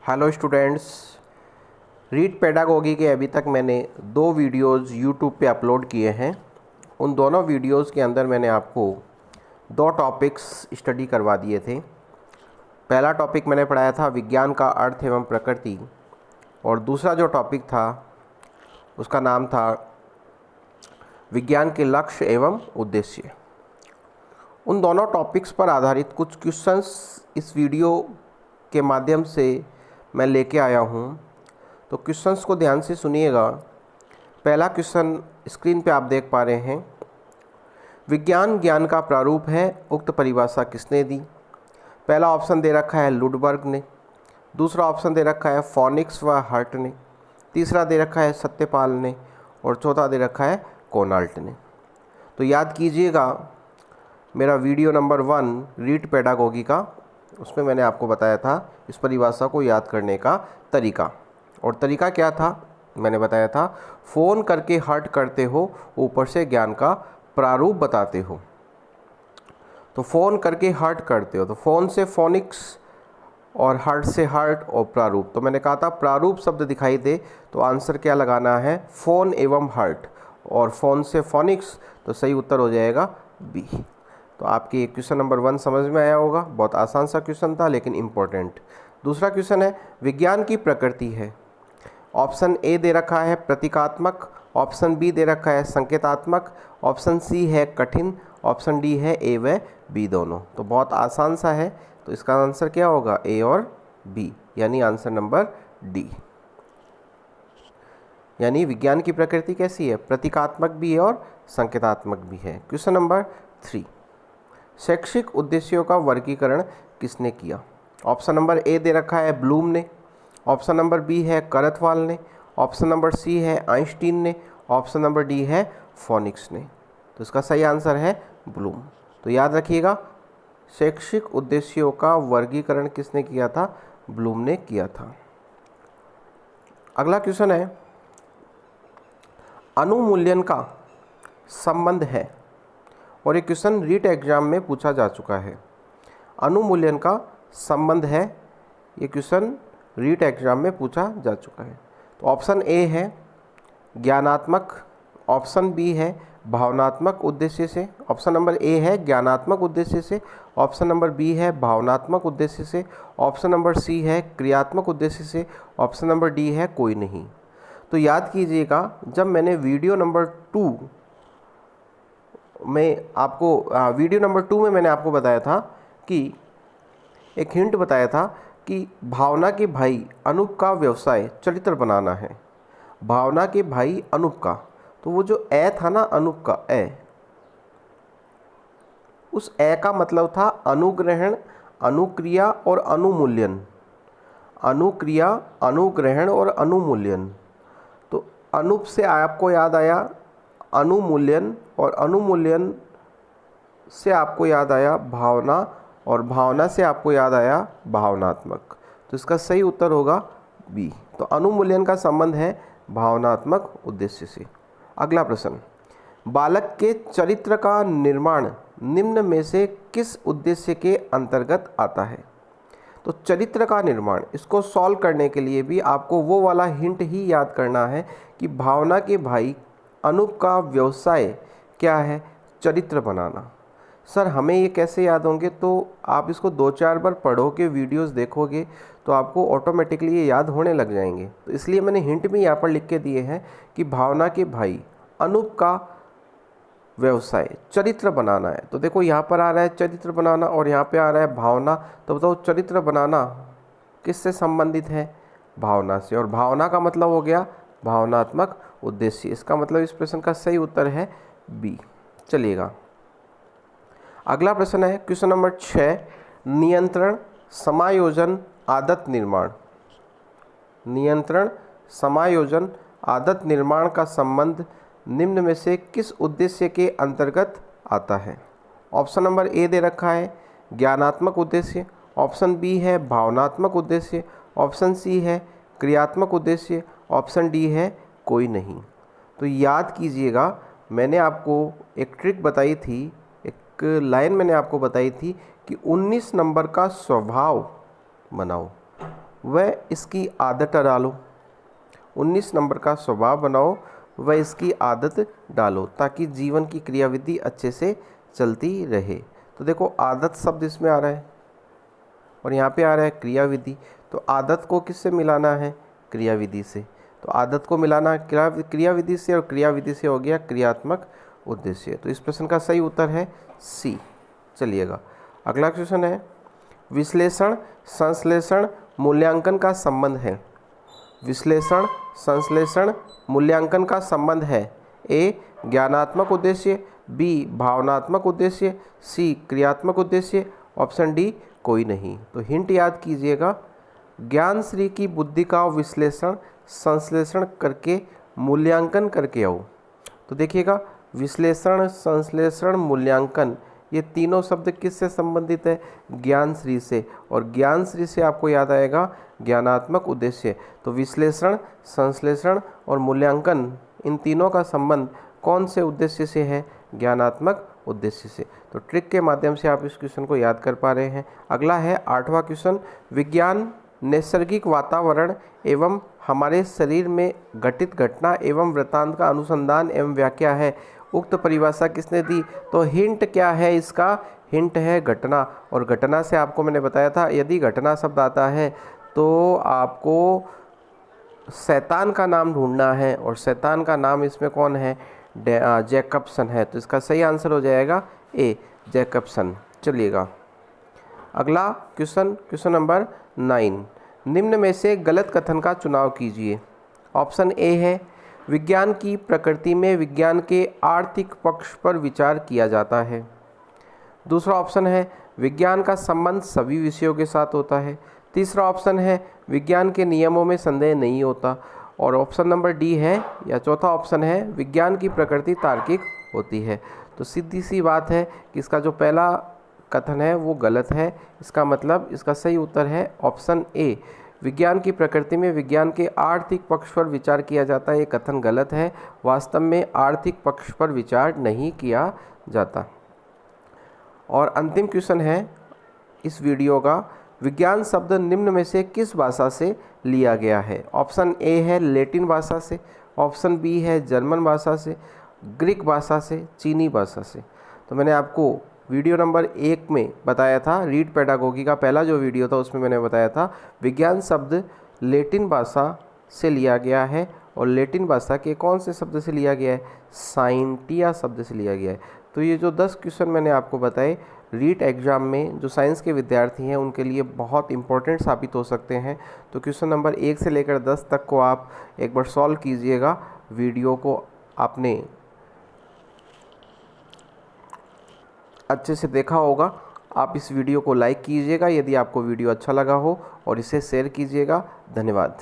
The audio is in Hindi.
हेलो स्टूडेंट्स, रीड पेडागोगी के अभी तक मैंने 2 वीडियोज़ यूट्यूब पे अपलोड किए हैं। उन दोनों वीडियोज़ के अंदर मैंने आपको 2 टॉपिक्स स्टडी करवा दिए थे। पहला टॉपिक मैंने पढ़ाया था विज्ञान का अर्थ एवं प्रकृति, और दूसरा जो टॉपिक था उसका नाम था विज्ञान के लक्ष्य एवं उद्देश्य। उन दोनों टॉपिक्स पर आधारित कुछ क्वेश्चंस इस वीडियो के माध्यम से मैं लेके आया हूँ, तो क्वेश्चंस को ध्यान से सुनिएगा। पहला क्वेश्चन स्क्रीन पे आप देख पा रहे हैं। विज्ञान ज्ञान का प्रारूप है, उक्त परिभाषा किसने दी? पहला ऑप्शन दे रखा है लुडबर्ग ने, दूसरा ऑप्शन दे रखा है फोनिक्स व हर्ट ने, तीसरा दे रखा है सत्यपाल ने, और चौथा दे रखा है कोनाल्ट ने। तो याद कीजिएगा, मेरा वीडियो नंबर 1 रीड पेडागोगी का, उसमें मैंने आपको बताया था इस परिभाषा को याद करने का तरीका। और तरीका क्या था? मैंने बताया था फ़ोन करके हर्ट करते हो, ऊपर से ज्ञान का प्रारूप बताते हो। तो फ़ोन करके हर्ट करते हो, तो फ़ोन से फोनिक्स और हर्ट से हर्ट और प्रारूप। तो मैंने कहा था प्रारूप शब्द दिखाई दे तो आंसर क्या लगाना है? फ़ोन एवं हर्ट, और फ़ोन से फोनिक्स, तो सही उत्तर हो जाएगा बी। तो आपके क्वेश्चन नंबर 1 समझ में आया होगा। बहुत आसान सा क्वेश्चन था लेकिन इम्पोर्टेंट। दूसरा क्वेश्चन है विज्ञान की प्रकृति है। ऑप्शन ए दे रखा है प्रतीकात्मक, ऑप्शन बी दे रखा है संकेतात्मक, ऑप्शन सी है कठिन, ऑप्शन डी है ए व बी दोनों। तो बहुत आसान सा है, तो इसका आंसर क्या होगा? ए और बी, यानी आंसर नंबर डी। यानी विज्ञान की प्रकृति कैसी है? प्रतीकात्मक भी है और संकेतात्मक भी है। क्वेश्चन नंबर 3, शैक्षिक उद्देश्यों का वर्गीकरण किसने किया? ऑप्शन नंबर ए दे रखा है ब्लूम ने, ऑप्शन नंबर बी है करथवाल ने, ऑप्शन नंबर सी है आइंस्टीन ने, ऑप्शन नंबर डी है फोनिक्स ने। तो इसका सही आंसर है ब्लूम। तो याद रखिएगा, शैक्षिक उद्देश्यों का वर्गीकरण किसने किया था? ब्लूम ने किया था। अगला क्वेश्चन है अनुमूल्यन का संबंध है, और ये क्वेश्चन रीट एग्जाम में पूछा जा चुका है। अनुमूल्यन का संबंध है, ये क्वेश्चन रीट एग्जाम में पूछा जा चुका है। तो ऑप्शन ए है ज्ञानात्मक, ऑप्शन बी है भावनात्मक उद्देश्य से, ऑप्शन नंबर ए है ज्ञानात्मक उद्देश्य से, ऑप्शन नंबर बी है भावनात्मक उद्देश्य से, ऑप्शन नंबर सी है क्रियात्मक उद्देश्य से, ऑप्शन नंबर डी है कोई नहीं। तो याद कीजिएगा, जब मैंने वीडियो नंबर 2 में मैंने आपको बताया था कि एक हिंट बताया था कि भावना के भाई अनूप का व्यवसाय चरित्र बनाना है। भावना के भाई अनूप का, तो वो जो ए था ना, अनूप का ए, उस ए का मतलब था अनुग्रहण, अनुक्रिया और अनुमूल्यन। अनुक्रिया, अनुग्रहण और अनुमूल्यन। तो अनूप से आपको याद आया अनुमूल्यन, और अनुमूल्यन से आपको याद आया भावना, और भावना से आपको याद आया भावनात्मक। तो इसका सही उत्तर होगा बी। तो अनुमूल्यन का संबंध है भावनात्मक उद्देश्य से। अगला प्रश्न, बालक के चरित्र का निर्माण निम्न में से किस उद्देश्य के अंतर्गत आता है? तो चरित्र का निर्माण, इसको सॉल्व करने के लिए भी आपको वो वाला हिंट ही याद करना है कि भावना के भाई अनूप का व्यवसाय क्या है? चरित्र बनाना। सर हमें ये कैसे याद होंगे? तो आप इसको 2-4 बार पढ़ोगे, वीडियोस देखोगे, तो आपको ऑटोमेटिकली ये याद होने लग जाएंगे। तो इसलिए मैंने हिंट भी यहाँ पर लिख के दिए हैं कि भावना के भाई अनूप का व्यवसाय चरित्र बनाना है। तो देखो यहाँ पर आ रहा है चरित्र बनाना, और यहाँ पे आ रहा है भावना। तो बताओ चरित्र बनाना किससे संबंधित है? भावना से। और भावना का मतलब हो गया भावनात्मक उद्देश्य। इसका मतलब इस प्रश्न का सही उत्तर है बी। चलिएगा, अगला प्रश्न है क्वेश्चन नंबर 6, नियंत्रण, समायोजन, आदत निर्माण। नियंत्रण, समायोजन, आदत निर्माण का संबंध निम्न में से किस उद्देश्य के अंतर्गत आता है? ऑप्शन नंबर ए दे रखा है ज्ञानात्मक उद्देश्य, ऑप्शन बी है भावनात्मक उद्देश्य, ऑप्शन सी है क्रियात्मक उद्देश्य, ऑप्शन डी है कोई नहीं। तो याद कीजिएगा, मैंने आपको एक ट्रिक बताई थी, एक लाइन मैंने आपको बताई थी कि 19 नंबर का स्वभाव बनाओ। वह इसकी आदत डालो। 19 नंबर का स्वभाव बनाओ व इसकी आदत डालो ताकि जीवन की क्रियाविधि अच्छे से चलती रहे। तो देखो आदत शब्द इसमें आ रहा है और यहाँ पे आ रहा है क्रियाविधि। तो आदत को किससे मिलाना है? क्रियाविधि से। तो आदत को मिलाना क्रियाविधि से और क्रियाविधि से हो गया क्रियात्मक उद्देश्य। तो इस प्रश्न का सही उत्तर है सी। चलिएगा अगला क्वेश्चन है, विश्लेषण संश्लेषण मूल्यांकन का संबंध है। विश्लेषण संश्लेषण मूल्यांकन का संबंध है। ए ज्ञानात्मक उद्देश्य, बी भावनात्मक उद्देश्य, सी क्रियात्मक उद्देश्य, ऑप्शन डी कोई नहीं। तो हिंट याद कीजिएगा, ज्ञान श्री की बुद्धि का विश्लेषण संश्लेषण करके मूल्यांकन करके आओ। तो देखिएगा विश्लेषण संश्लेषण मूल्यांकन ये तीनों शब्द किससे संबंधित है? ज्ञान श्री से। और ज्ञान श्री से आपको याद आएगा ज्ञानात्मक उद्देश्य। तो विश्लेषण संश्लेषण और मूल्यांकन इन तीनों का संबंध कौन से उद्देश्य से है? ज्ञानात्मक उद्देश्य से। तो ट्रिक के माध्यम से आप इस क्वेश्चन को याद कर पा रहे हैं। अगला है 8वां क्वेश्चन, विज्ञान नैसर्गिक वातावरण एवं हमारे शरीर में घटित घटना एवं वृत्तांत का अनुसंधान एवं व्याख्या है। उक्त परिभाषा किसने दी? तो हिंट क्या है इसका? हिंट है घटना। और घटना से आपको मैंने बताया था यदि घटना शब्द आता है तो आपको शैतान का नाम ढूंढना है और शैतान का नाम इसमें कौन है? जैकबसन है। तो इसका सही आंसर हो जाएगा ए जैकबसन। चलिएगा अगला क्वेश्चन नंबर 9, निम्न में से गलत कथन का चुनाव कीजिए। ऑप्शन ए है विज्ञान की प्रकृति में विज्ञान के आर्थिक पक्ष पर विचार किया जाता है। दूसरा ऑप्शन है विज्ञान का संबंध सभी विषयों के साथ होता है। तीसरा ऑप्शन है विज्ञान के नियमों में संदेह नहीं होता। और ऑप्शन नंबर डी है या चौथा ऑप्शन है विज्ञान की प्रकृति तार्किक होती है। तो सीधी सी बात है कि इसका जो पहला कथन है वो गलत है। इसका मतलब इसका सही उत्तर है ऑप्शन ए, विज्ञान की प्रकृति में विज्ञान के आर्थिक पक्ष पर विचार किया जाता है। ये कथन गलत है। वास्तव में आर्थिक पक्ष पर विचार नहीं किया जाता। और अंतिम क्वेश्चन है इस वीडियो का, विज्ञान शब्द निम्न में से किस भाषा से लिया गया है? ऑप्शन ए है लैटिन भाषा से, ऑप्शन बी है जर्मन भाषा से, ग्रीक भाषा से, चीनी भाषा से। तो मैंने आपको वीडियो नंबर 1 में बताया था, रीड पेडागोगी का पहला जो वीडियो था उसमें मैंने बताया था विज्ञान शब्द लैटिन भाषा से लिया गया है। और लैटिन भाषा के कौन से शब्द से लिया गया है? साइंटिया शब्द से लिया गया है। तो ये जो 10 क्वेश्चन मैंने आपको बताए रीट एग्ज़ाम में जो साइंस के विद्यार्थी हैं उनके लिए बहुत इंपॉर्टेंट साबित हो सकते हैं। तो क्वेश्चन नंबर 1 से लेकर 10 तक को आप एक बार सॉल्व कीजिएगा। वीडियो को आपने अच्छे से देखा होगा। आप इस वीडियो को लाइक कीजिएगा यदि आपको वीडियो अच्छा लगा हो और इसे शेयर कीजिएगा। धन्यवाद।